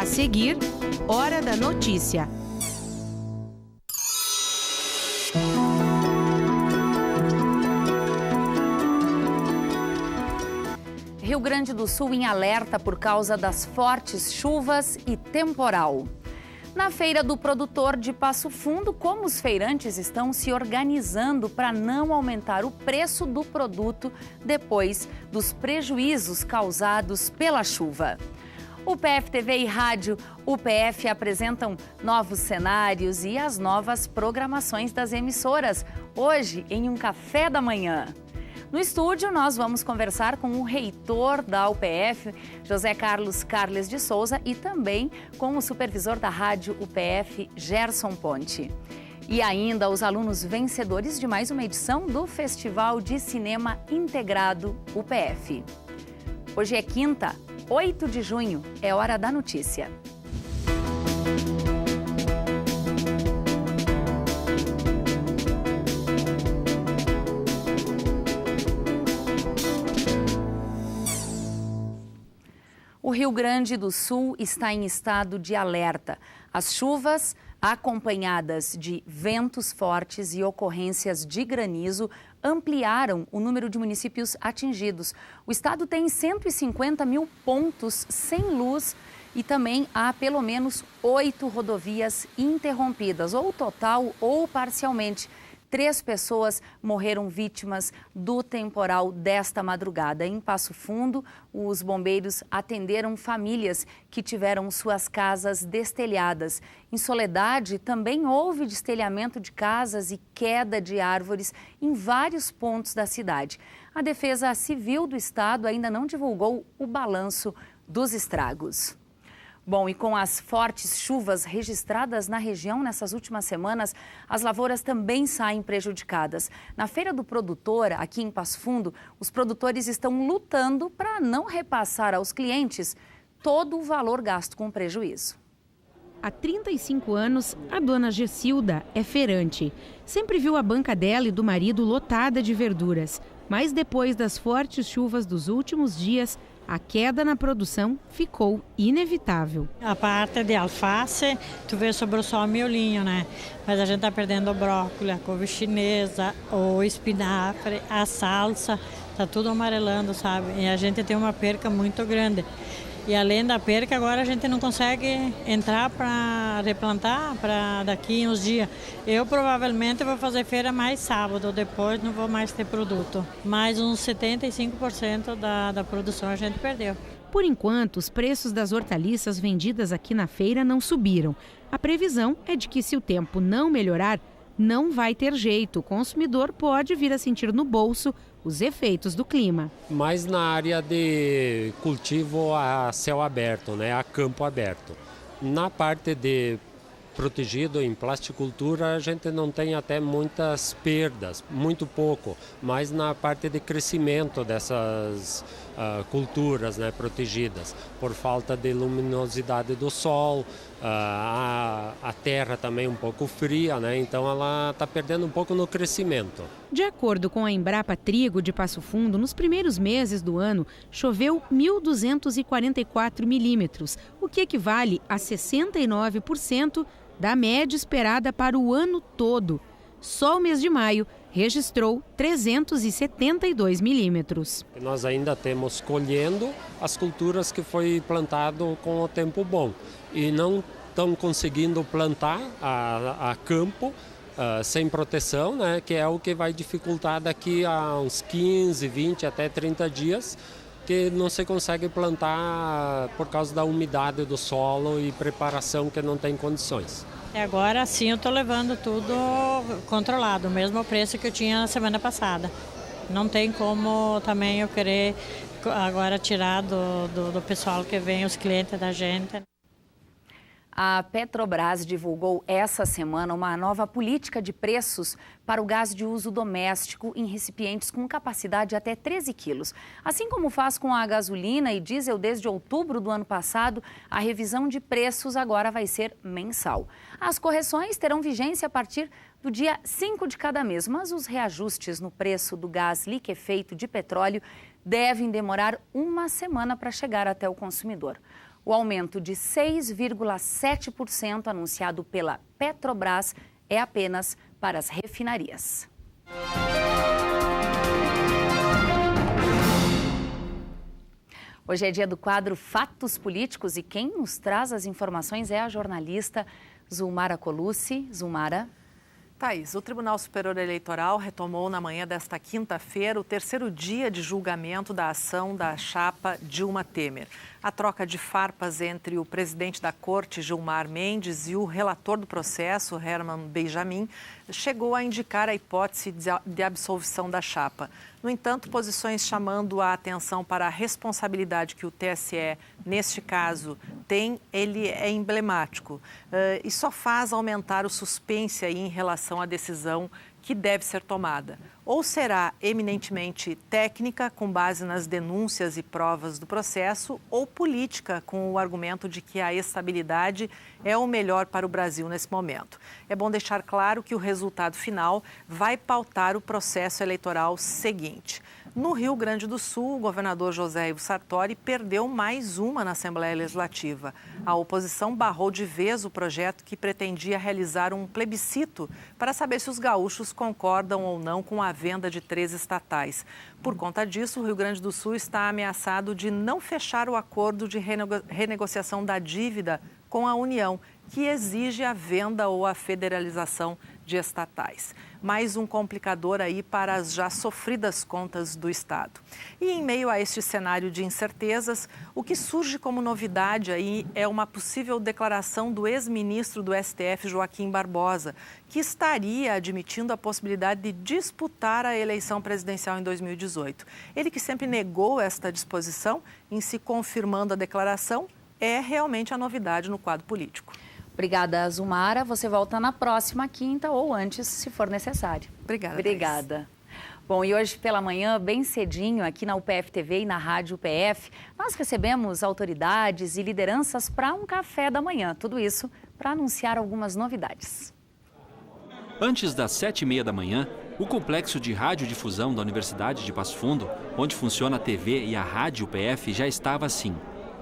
A seguir, Hora da Notícia. Rio Grande do Sul em alerta por causa das fortes chuvas e temporal. Na Feira do Produtor de Passo Fundo, como os feirantes estão se organizando para não aumentar o preço do produto depois dos prejuízos causados pela chuva. O PF-TV e Rádio UPF apresentam novos cenários e as novas programações das emissoras, hoje em um café da manhã. No estúdio, nós vamos conversar com o reitor da UPF, José Carlos Carles de Souza, e também com o supervisor da Rádio UPF, Gerson Ponte. E ainda os alunos vencedores de mais uma edição do Festival de Cinema Integrado UPF. Hoje é quinta, 8 de junho, é hora da notícia. O Rio Grande do Sul está em estado de alerta. As chuvas, acompanhadas de ventos fortes e ocorrências de granizo, ampliaram o número de municípios atingidos. O estado tem 150 mil pontos sem luz e também há pelo menos 8 rodovias interrompidas, ou total ou parcialmente. 3 pessoas morreram vítimas do temporal desta madrugada. Em Passo Fundo, os bombeiros atenderam famílias que tiveram suas casas destelhadas. Em Soledade, também houve destelhamento de casas e queda de árvores em vários pontos da cidade. A Defesa Civil do Estado ainda não divulgou o balanço dos estragos. Bom, e com as fortes chuvas registradas na região nessas últimas semanas, as lavouras também saem prejudicadas. Na Feira do Produtor, aqui em Passo Fundo, os produtores estão lutando para não repassar aos clientes todo o valor gasto com prejuízo. Há 35 anos, a dona Gessilda é feirante. Sempre viu a banca dela e do marido lotada de verduras. Mas depois das fortes chuvas dos últimos dias, a queda na produção ficou inevitável. A parte de alface, tu vê, sobrou só o miolinho, né? Mas a gente tá perdendo o brócolis, a couve chinesa, o espinafre, a salsa, tá tudo amarelando, sabe? E a gente tem uma perca muito grande. E além da perca, agora a gente não consegue entrar para replantar para daqui uns dias. Eu provavelmente vou fazer feira mais sábado, depois não vou mais ter produto. Mais uns 75% da produção a gente perdeu. Por enquanto, os preços das hortaliças vendidas aqui na feira não subiram. A previsão é de que, se o tempo não melhorar, não vai ter jeito. O consumidor pode vir a sentir no bolso os efeitos do clima. Mais na área de cultivo a céu aberto, né, a campo aberto. Na parte de protegido em plasticultura, a gente não tem até muitas perdas, muito pouco, mas na parte de crescimento dessas culturas, né, protegidas, por falta de luminosidade do sol, a terra também um pouco fria, né, então ela está perdendo um pouco no crescimento. De acordo com a Embrapa Trigo de Passo Fundo, nos primeiros meses do ano choveu 1.244 milímetros, o que equivale a 69% da média esperada para o ano todo. Só o mês de maio registrou 372 milímetros. Nós ainda temos colhendo as culturas que foi plantado com o tempo bom e não estão conseguindo plantar a campo sem proteção, né, que é o que vai dificultar daqui a uns 15, 20 até 30 dias, que não se consegue plantar por causa da umidade do solo e preparação que não tem condições. Agora sim eu estou levando tudo controlado, o mesmo preço que eu tinha na semana passada. Não tem como também eu querer agora tirar do pessoal que vem, os clientes da gente. A Petrobras divulgou essa semana uma nova política de preços para o gás de uso doméstico em recipientes com capacidade até 13 quilos. Assim como faz com a gasolina e diesel desde outubro do ano passado, a revisão de preços agora vai ser mensal. As correções terão vigência a partir do dia 5 de cada mês, mas os reajustes no preço do gás liquefeito de petróleo devem demorar uma semana para chegar até o consumidor. O aumento de 6,7% anunciado pela Petrobras é apenas para as refinarias. Hoje é dia do quadro Fatos Políticos e quem nos traz as informações é a jornalista Zulmara Colucci. Zulmara. Thaís, o Tribunal Superior Eleitoral retomou na manhã desta quinta-feira o terceiro dia de julgamento da ação da chapa Dilma Temer. A troca de farpas entre o presidente da Corte, Gilmar Mendes, e o relator do processo, Herman Benjamin, chegou a indicar a hipótese de absolvição da chapa. No entanto, posições chamando a atenção para a responsabilidade que o TSE, neste caso, tem, ele é emblemático e só faz aumentar o suspense aí em relação à decisão que deve ser tomada. Ou será eminentemente técnica, com base nas denúncias e provas do processo, ou política, com o argumento de que a estabilidade é o melhor para o Brasil nesse momento. É bom deixar claro que o resultado final vai pautar o processo eleitoral seguinte. No Rio Grande do Sul, o governador José Ivo Sartori perdeu mais uma na Assembleia Legislativa. A oposição barrou de vez o projeto que pretendia realizar um plebiscito para saber se os gaúchos concordam ou não com a venda de 3 estatais. Por conta disso, o Rio Grande do Sul está ameaçado de não fechar o acordo de renegociação da dívida com a União, que exige a venda ou a federalização de estatais. Mais um complicador aí para as já sofridas contas do Estado. E em meio a este cenário de incertezas, o que surge como novidade aí é uma possível declaração do ex-ministro do STF, Joaquim Barbosa, que estaria admitindo a possibilidade de disputar a eleição presidencial em 2018. Ele que sempre negou esta disposição, em se confirmando a declaração, é realmente a novidade no quadro político. Obrigada, Zulmara. Você volta na próxima quinta ou antes, se for necessário. Obrigada. Thaís. Bom, e hoje pela manhã, bem cedinho, aqui na UPF TV e na Rádio UPF, nós recebemos autoridades e lideranças para um café da manhã. Tudo isso para anunciar algumas novidades. Antes das 7h30 da manhã, o complexo de radiodifusão da Universidade de Passo Fundo, onde funciona a TV e a Rádio UPF, já estava assim,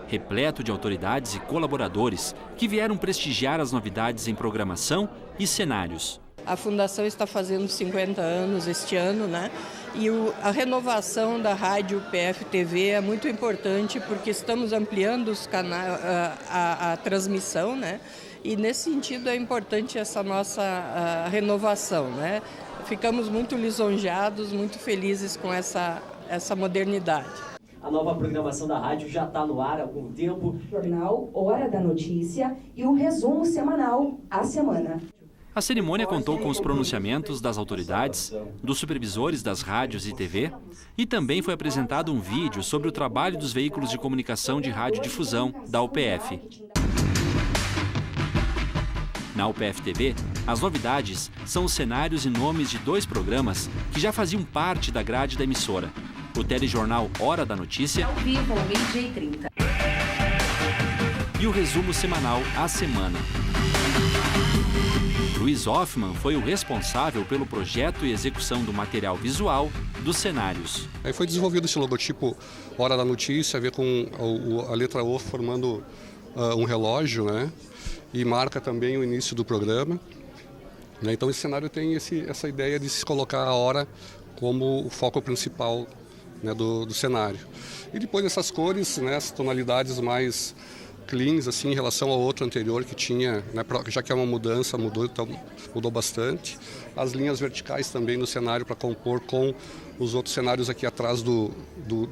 repleto de autoridades e colaboradores que vieram prestigiar as novidades em programação e cenários. A Fundação está fazendo 50 anos este ano, né? E a renovação da Rádio UPF TV é muito importante porque estamos ampliando os a transmissão, né? E nesse sentido é importante essa nossa renovação, né? Ficamos muito lisonjeados, muito felizes com essa modernidade. A nova programação da rádio já está no ar há algum tempo. Jornal Hora da Notícia e um resumo semanal à semana. A cerimônia contou com os pronunciamentos das autoridades, dos supervisores das rádios e TV e também foi apresentado um vídeo sobre o trabalho dos veículos de comunicação de radiodifusão da UPF. Na UPF TV, as novidades são os cenários e nomes de 2 programas que já faziam parte da grade da emissora. O telejornal Hora da Notícia Ao vivo, 12h30. E o resumo semanal à semana. Luiz Hoffmann foi o responsável pelo projeto e execução do material visual dos cenários. Aí foi desenvolvido esse logotipo Hora da Notícia, a ver com a letra O formando um relógio, né? E marca também o início do programa. Então esse cenário tem essa ideia de se colocar a hora como o foco principal, né, do cenário. E depois essas cores, né, as tonalidades mais cleans assim, em relação ao outro anterior que tinha, né, já que é uma mudança, mudou bastante. As linhas verticais também no cenário para compor com os outros cenários aqui atrás do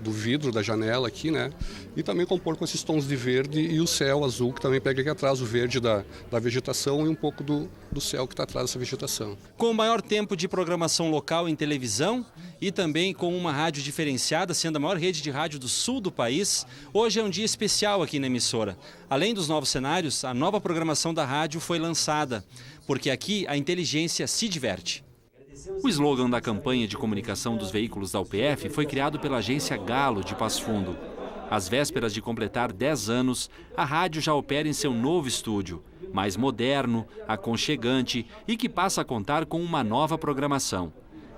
vidro da janela aqui, né? E também compor com esses tons de verde e o céu azul que também pega aqui atrás, o verde da vegetação e um pouco do céu que está atrás dessa vegetação. Com o maior tempo de programação local em televisão e também com uma rádio diferenciada, sendo a maior rede de rádio do sul do país, hoje é um dia especial aqui na emissora. Além dos novos cenários, a nova programação da rádio foi lançada, porque aqui a inteligência se diverte. O slogan da campanha de comunicação dos veículos da UPF foi criado pela agência Galo de Passo Fundo. Às vésperas de completar 10 anos, a rádio já opera em seu novo estúdio, mais moderno, aconchegante e que passa a contar com uma nova programação.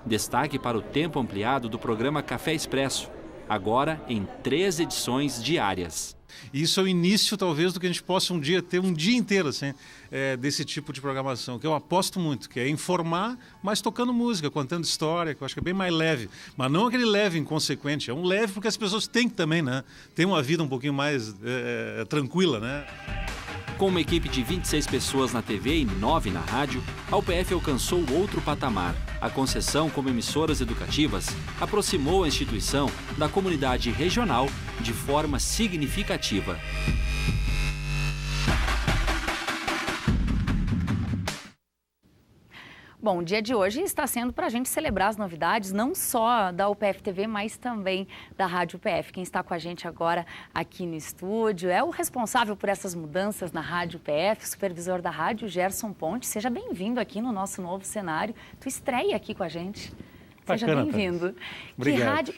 Destaque para o tempo ampliado do programa Café Expresso, agora em 3 edições diárias. E isso é o início, talvez, do que a gente possa um dia ter um dia inteiro assim, desse tipo de programação, que eu aposto muito, que é informar, mas tocando música, contando história, que eu acho que é bem mais leve. Mas não aquele leve inconsequente, é um leve porque as pessoas têm que também, né? Ter uma vida um pouquinho mais tranquila, né? Com uma equipe de 26 pessoas na TV e 9 na rádio, a UPF alcançou outro patamar. A concessão como emissoras educativas aproximou a instituição da comunidade regional de forma significativa. Bom, o dia de hoje está sendo para a gente celebrar as novidades, não só da UPF TV, mas também da Rádio UPF. Quem está com a gente agora aqui no estúdio é o responsável por essas mudanças na Rádio UPF, o supervisor da rádio, Gerson Ponte. Seja bem-vindo aqui no nosso novo cenário. Tu estreia aqui com a gente. Seja bem-vindo.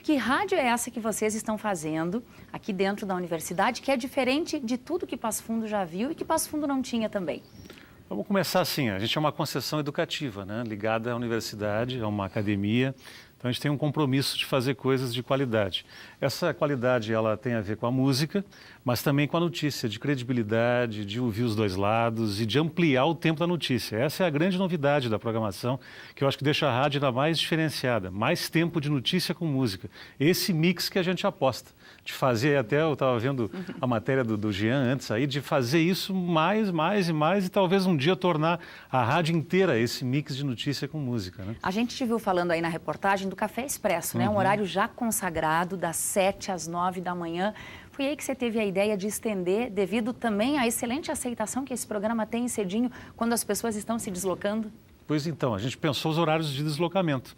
Que rádio é essa que vocês estão fazendo aqui dentro da universidade, que é diferente de tudo que Passo Fundo já viu e que Passo Fundo não tinha também? Vamos começar assim, a gente é uma concessão educativa, né? Ligada à universidade, a uma academia, então a gente tem um compromisso de fazer coisas de qualidade. Essa qualidade ela tem a ver com a música, mas também com a notícia, de credibilidade, de ouvir os dois lados e de ampliar o tempo da notícia. Essa é a grande novidade da programação, que eu acho que deixa a rádio ainda mais diferenciada, mais tempo de notícia com música. Esse mix que a gente aposta, de fazer, até eu estava vendo a matéria do Jean antes aí, de fazer isso mais e talvez um dia tornar a rádio inteira esse mix de notícia com música, né? A gente te viu falando aí na reportagem do Café Expresso, né? Um horário já consagrado, das 7 às 9 da manhã. Foi aí que você teve a ideia de estender, devido também à excelente aceitação que esse programa tem cedinho quando as pessoas estão se deslocando? Pois então, a gente pensou os horários de deslocamento.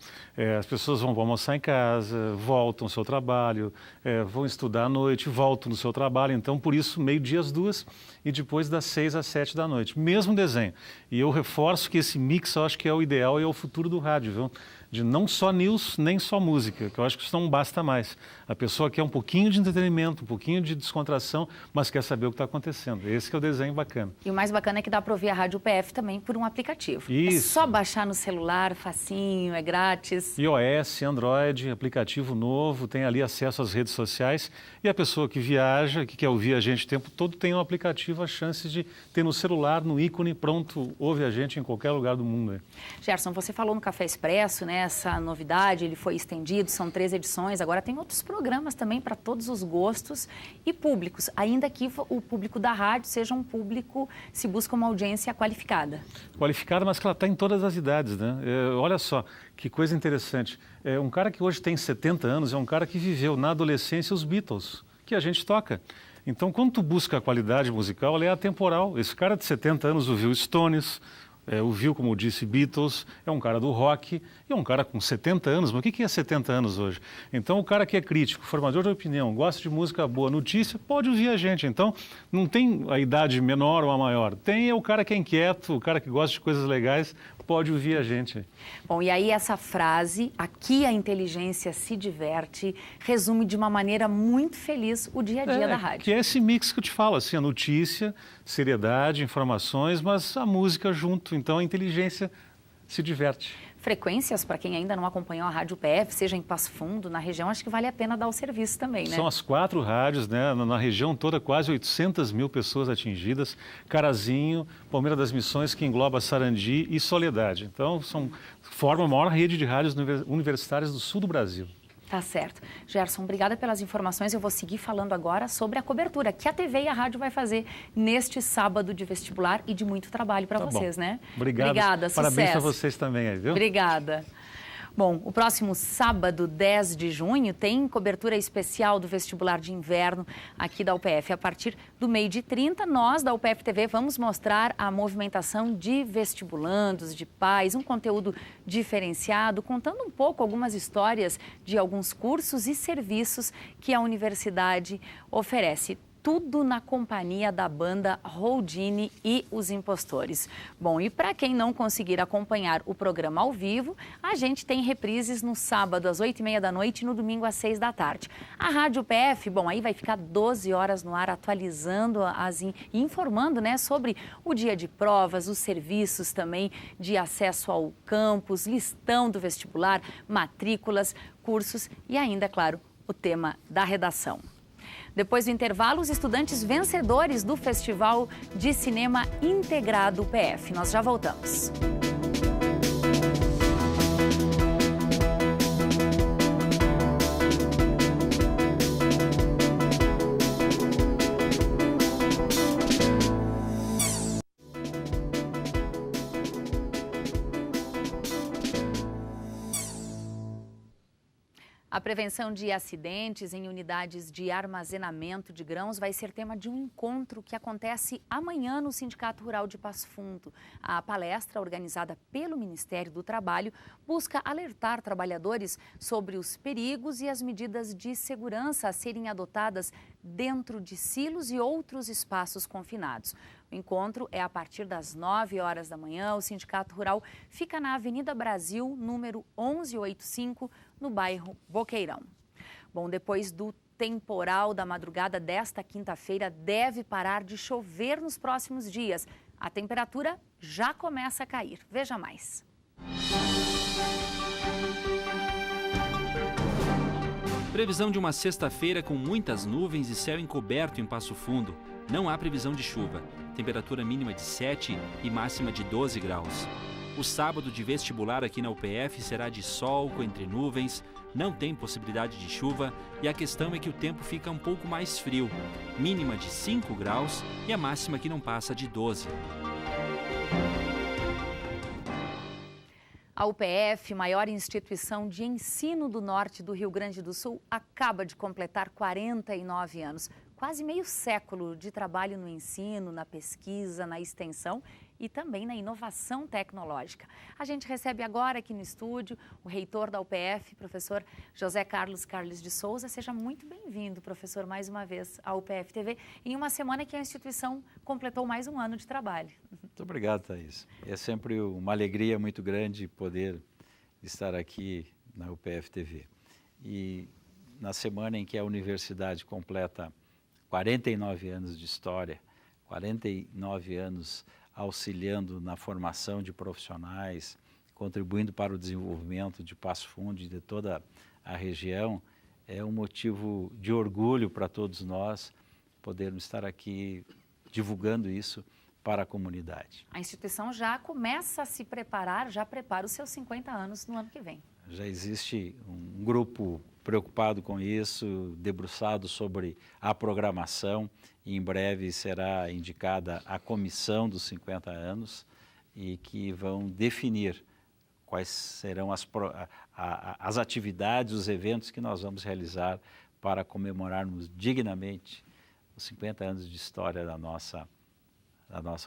As pessoas vão almoçar em casa, voltam ao seu trabalho, vão estudar à noite, voltam no seu trabalho. Então, por isso, meio-dia às 2 e depois das 6 às 7 da noite. Mesmo desenho. E eu reforço que esse mix, eu acho que é o ideal e é o futuro do rádio, viu? De não só news, nem só música, que eu acho que isso não basta mais. A pessoa quer um pouquinho de entretenimento, um pouquinho de descontração, mas quer saber o que está acontecendo. Esse que é o desenho bacana. E o mais bacana é que dá para ouvir a Rádio UPF também por um aplicativo. Isso. É só baixar no celular, facinho, é grátis. iOS, Android, aplicativo novo, tem ali acesso às redes sociais. E a pessoa que viaja, que quer ouvir a gente o tempo todo, tem um aplicativo, a chance de ter no celular, no ícone, pronto, ouve a gente em qualquer lugar do mundo. Gerson, você falou no Café Expresso, né? Essa novidade, ele foi estendido, são 3 edições, agora tem outros programas também para todos os gostos e públicos, ainda que o público da rádio seja um público, se busca uma audiência qualificada. Qualificada, mas que ela está em todas as idades, né? Olha só, que coisa interessante. Um cara que hoje tem 70 anos é um cara que viveu na adolescência os Beatles, que a gente toca. Então, quando tu busca a qualidade musical, ela é atemporal. Esse cara de 70 anos ouviu Stones, ouviu, como eu disse, Beatles, é um cara do rock, e é um cara com 70 anos, mas o que é 70 anos hoje? Então, o cara que é crítico, formador de opinião, gosta de música boa, notícia, pode ouvir a gente. Então, não tem a idade menor ou a maior, tem o cara que é inquieto, o cara que gosta de coisas legais, pode ouvir a gente. Bom, e aí essa frase, aqui a inteligência se diverte, resume de uma maneira muito feliz o dia a dia da rádio. Que é esse mix que eu te falo, assim, a notícia, seriedade, informações, mas a música junto, então a inteligência se diverte. Frequências, para quem ainda não acompanhou a Rádio UPF, seja em Passo Fundo, na região, acho que vale a pena dar o serviço também, né? São as 4 rádios, né? Na região toda, quase 800 mil pessoas atingidas. Carazinho, Palmeira das Missões, que engloba Sarandi e Soledade. Então, formam a maior rede de rádios universitárias do sul do Brasil. Tá certo. Gerson, obrigada pelas informações. Eu vou seguir falando agora sobre a cobertura que a TV e a rádio vai fazer neste sábado de vestibular e de muito trabalho para vocês, né? Obrigada, parabéns para vocês também, viu? Obrigada. Bom, o próximo sábado, 10 de junho, tem cobertura especial do vestibular de inverno aqui da UPF. A partir do 12h30, nós da UPF TV vamos mostrar a movimentação de vestibulandos, de pais, um conteúdo diferenciado, contando um pouco algumas histórias de alguns cursos e serviços que a universidade oferece. Tudo na companhia da banda Houdini e os Impostores. Bom, e para quem não conseguir acompanhar o programa ao vivo, a gente tem reprises no sábado às 8h30 da noite e no domingo às 6 da tarde. A Rádio UPF, bom, aí vai ficar 12 horas no ar atualizando e informando, né, sobre o dia de provas, os serviços também de acesso ao campus, listão do vestibular, matrículas, cursos e ainda, claro, o tema da redação. Depois do intervalo, os estudantes vencedores do Festival de Cinema Integrado PF. Nós já voltamos. A prevenção de acidentes em unidades de armazenamento de grãos vai ser tema de um encontro que acontece amanhã no Sindicato Rural de Passo Fundo. A palestra, organizada pelo Ministério do Trabalho, busca alertar trabalhadores sobre os perigos e as medidas de segurança a serem adotadas dentro de silos e outros espaços confinados. O encontro é a partir das 9 horas da manhã. O Sindicato Rural fica na Avenida Brasil, número 1185, no bairro Boqueirão. Bom, depois do temporal da madrugada desta quinta-feira, deve parar de chover nos próximos dias. A temperatura já começa a cair. Veja mais. Previsão de uma sexta-feira com muitas nuvens e céu encoberto em Passo Fundo. Não há previsão de chuva. Temperatura mínima de 7 e máxima de 12 graus. O sábado de vestibular aqui na UPF será de sol, com entre nuvens, não tem possibilidade de chuva e a questão é que o tempo fica um pouco mais frio. Mínima de 5 graus e a máxima que não passa de 12. A UPF, maior instituição de ensino do norte do Rio Grande do Sul, acaba de completar 49 anos. Quase meio século de trabalho no ensino, na pesquisa, na extensão e também na inovação tecnológica. A gente recebe agora aqui no estúdio o reitor da UPF, professor José Carlos de Souza. Seja muito bem-vindo, professor, mais uma vez à UPF TV, em uma semana que a instituição completou mais um ano de trabalho. Muito obrigado, Thaís. É sempre uma alegria muito grande poder estar aqui na UPF TV. E na semana em que a universidade completa 49 anos de história, 49 anos auxiliando na formação de profissionais, contribuindo para o desenvolvimento de Passo Fundo e de toda a região, é um motivo de orgulho para todos nós podermos estar aqui divulgando isso para a comunidade. A instituição já começa a se preparar, já prepara os seus 50 anos no ano que vem. Já existe um grupo preocupado com isso, debruçado sobre a programação, e em breve será indicada a comissão dos 50 anos e que vão definir quais serão as atividades, os eventos que nós vamos realizar para comemorarmos dignamente os 50 anos de história da nossa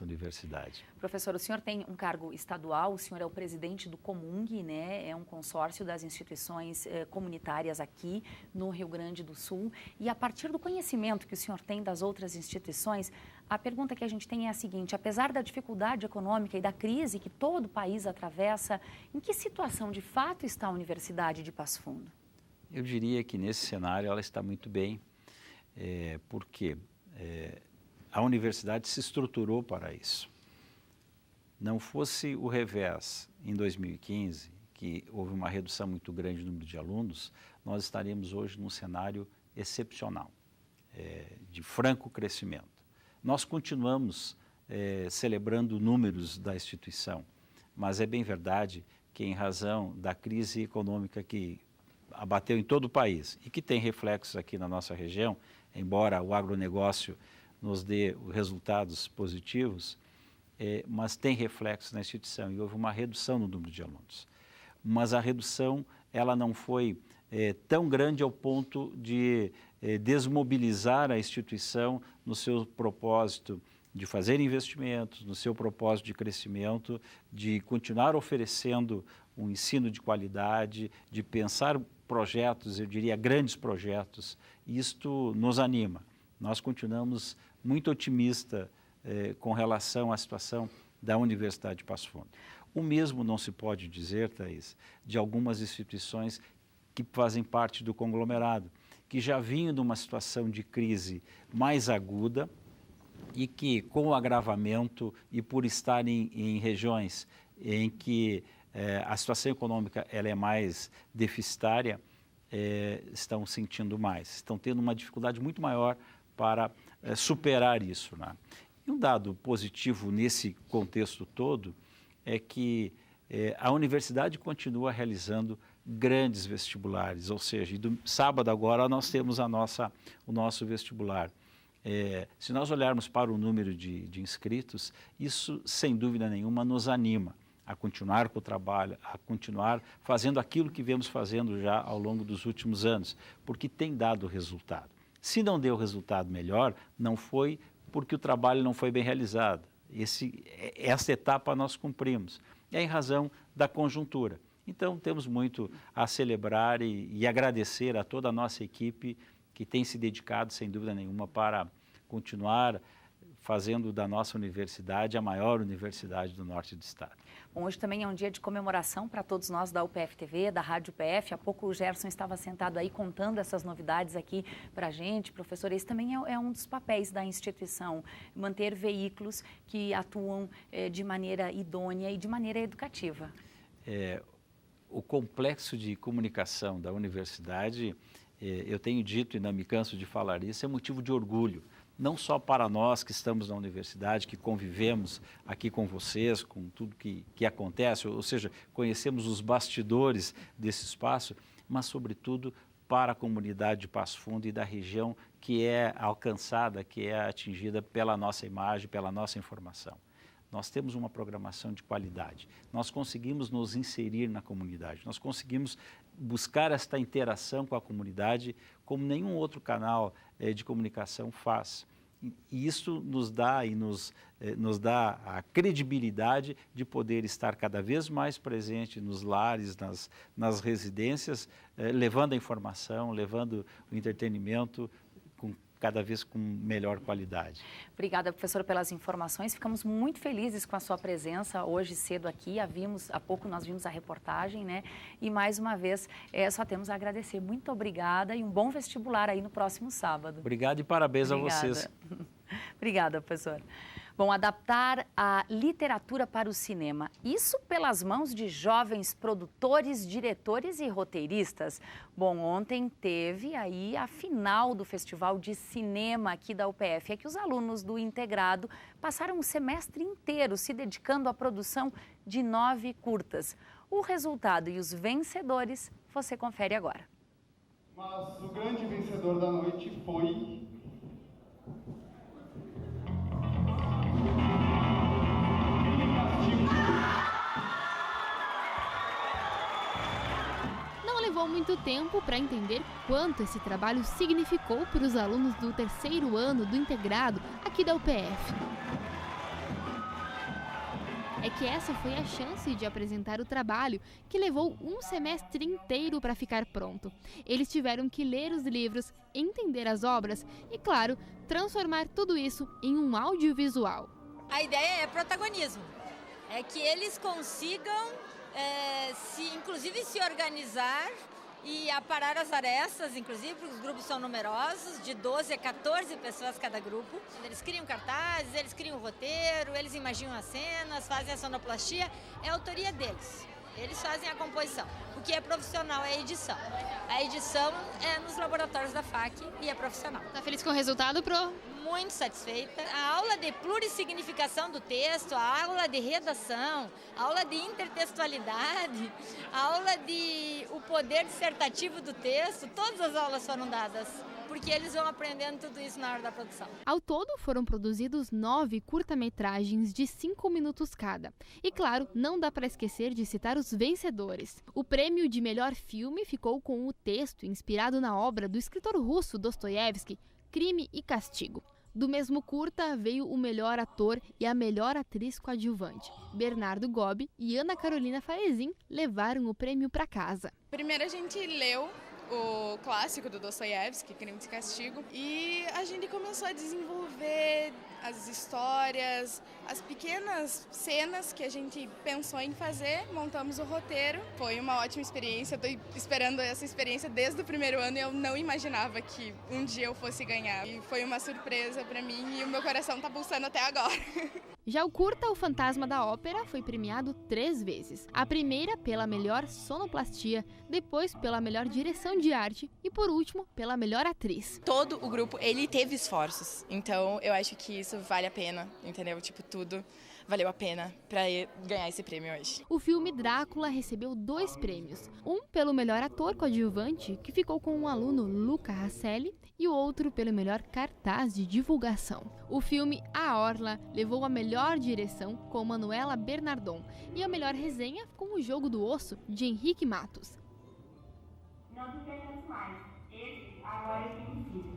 universidade. Professor, o senhor tem um cargo estadual, o senhor é o presidente do Comung, né? É um consórcio das instituições comunitárias aqui no Rio Grande do Sul. E a partir do conhecimento que o senhor tem das outras instituições, a pergunta que a gente tem é a seguinte: apesar da dificuldade econômica e da crise que todo o país atravessa, em que situação de fato está a Universidade de Passo Fundo? Eu diria que nesse cenário ela está muito bem, porque a universidade se estruturou para isso. Não fosse o revés em 2015, que houve uma redução muito grande no número de alunos, nós estaríamos hoje num cenário excepcional, de franco crescimento. Nós continuamos celebrando números da instituição, mas é bem verdade que, em razão da crise econômica que abateu em todo o país e que tem reflexos aqui na nossa região, embora o agronegócio nos dê resultados positivos, mas tem reflexos na instituição e houve uma redução no número de alunos. Mas a redução ela não foi tão grande ao ponto de desmobilizar a instituição no seu propósito de fazer investimentos, no seu propósito de crescimento, de continuar oferecendo um ensino de qualidade, de pensar projetos, eu diria grandes projetos. Isto nos anima. Nós continuamos muito otimistas com relação à situação da Universidade de Passo Fundo. O mesmo não se pode dizer, Thaís, de algumas instituições que fazem parte do conglomerado, que já vinham de uma situação de crise mais aguda e que, com o agravamento e por estarem em regiões em que a situação econômica ela é mais deficitária, estão sentindo mais, estão tendo uma dificuldade muito maior para superar isso, né? E um dado positivo nesse contexto todo é que a universidade continua realizando grandes vestibulares, ou seja, do sábado agora nós temos o nosso vestibular. Se nós olharmos para o número de inscritos, isso sem dúvida nenhuma nos anima a continuar com o trabalho, a continuar fazendo aquilo que vemos fazendo já ao longo dos últimos anos, porque tem dado resultado. Se não deu resultado melhor, não foi porque o trabalho não foi bem realizado. Essa etapa nós cumprimos. É em razão da conjuntura. Então, temos muito a celebrar e agradecer a toda a nossa equipe que tem se dedicado, sem dúvida nenhuma, para continuar fazendo da nossa universidade a maior universidade do norte do estado. Bom, hoje também é um dia de comemoração para todos nós da UPF TV, da Rádio UPF. Há pouco o Gerson estava sentado aí contando essas novidades aqui para a gente. Professor, esse também é um dos papéis da instituição, manter veículos que atuam de maneira idônea e de maneira educativa. O complexo de comunicação da universidade, eu tenho dito e não me canso de falar isso, é motivo de orgulho. Não só para nós que estamos na universidade, que convivemos aqui com vocês, com tudo que acontece, ou seja, conhecemos os bastidores desse espaço, mas, sobretudo, para a comunidade de Passo Fundo e da região que é alcançada, que é atingida pela nossa imagem, pela nossa informação. Nós temos uma programação de qualidade, nós conseguimos nos inserir na comunidade, nós conseguimos buscar esta interação com a comunidade como nenhum outro canal de comunicação faz. E isso nos dá a credibilidade de poder estar cada vez mais presente nos lares, nas residências, levando a informação, levando o entretenimento cada vez com melhor qualidade. Obrigada, professor, pelas informações. Ficamos muito felizes com a sua presença hoje cedo aqui. Há pouco nós vimos a reportagem, né? E mais uma vez, só temos a agradecer. Muito obrigada e um bom vestibular aí no próximo sábado. Obrigado e parabéns a vocês. Obrigada, professor. Bom, adaptar a literatura para o cinema, isso pelas mãos de jovens produtores, diretores e roteiristas. Bom, ontem teve aí a final do Festival de Cinema aqui da UPF. É que os alunos do integrado passaram o semestre inteiro se dedicando à produção de 9 curtas. O resultado e os vencedores você confere agora. Mas o grande vencedor da noite foi... Não levou muito tempo para entender quanto esse trabalho significou para os alunos do 3º ano do integrado aqui da UPF. É que essa foi a chance de apresentar o trabalho, que levou um semestre inteiro para ficar pronto. Eles tiveram que ler os livros, entender as obras e, claro, transformar tudo isso em um audiovisual. A ideia é protagonismo, é que eles consigam, inclusive se organizar e aparar as arestas, inclusive porque os grupos são numerosos, de 12 a 14 pessoas cada grupo. Eles criam cartazes, eles criam o roteiro, eles imaginam as cenas, fazem a sonoplastia, é a autoria deles. Eles fazem a composição. O que é profissional é a edição. A edição é nos laboratórios da FAC e é profissional. Tá feliz com o resultado, Pro? Muito satisfeita. A aula de plurissignificação do texto, a aula de redação, a aula de intertextualidade, a aula de o poder dissertativo do texto, todas as aulas foram dadas, porque eles vão aprendendo tudo isso na hora da produção. Ao todo, foram produzidos 9 curta-metragens de 5 minutos cada. E claro, não dá para esquecer de citar os vencedores. O prêmio de melhor filme ficou com o texto inspirado na obra do escritor russo Dostoiévski, Crime e Castigo. Do mesmo curta veio o melhor ator e a melhor atriz coadjuvante. Bernardo Gobi e Ana Carolina Faezin levaram o prêmio para casa. Primeiro a gente leu o clássico do Dostoiévski, Crime e Castigo, e a gente começou a desenvolver as histórias, as pequenas cenas que a gente pensou em fazer, montamos o roteiro. Foi uma ótima experiência, estou esperando essa experiência desde o primeiro ano e eu não imaginava que um dia eu fosse ganhar. E foi uma surpresa para mim e o meu coração está pulsando até agora. Já o curta O Fantasma da Ópera foi premiado 3 vezes. A primeira pela melhor sonoplastia, depois pela melhor direção de arte e por último pela melhor atriz. Todo o grupo, ele teve esforços, então eu acho que isso vale a pena, entendeu? Tipo, tudo valeu a pena para ganhar esse prêmio hoje. O filme Drácula recebeu 2 prêmios, um pelo melhor ator coadjuvante, que ficou com o aluno Luca Rasselli, e o outro pelo melhor cartaz de divulgação. O filme A Orla levou a melhor direção com Manuela Bernardon e a melhor resenha com O Jogo do Osso, de Henrique Matos. Não entendemos mais. Esse agora é conhecido.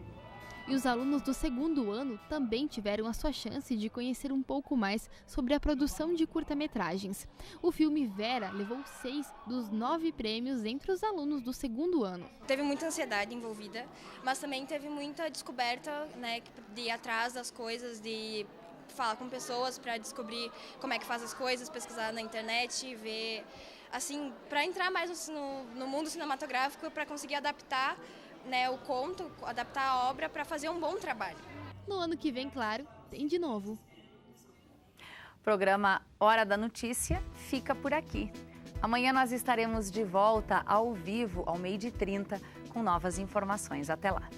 E os alunos do 2º ano também tiveram a sua chance de conhecer um pouco mais sobre a produção de curta-metragens. O filme Vera levou 6 dos 9 prêmios entre os alunos do 2º ano. Teve muita ansiedade envolvida, mas também teve muita descoberta, né, de ir atrás das coisas, de falar com pessoas para descobrir como é que faz as coisas, pesquisar na internet, ver, assim, para entrar mais no mundo cinematográfico, para conseguir adaptar, né, o conto, adaptar a obra para fazer um bom trabalho. No ano que vem, claro, tem de novo. O programa Hora da Notícia fica por aqui. Amanhã nós estaremos de volta ao vivo, ao 12h30, com novas informações. Até lá.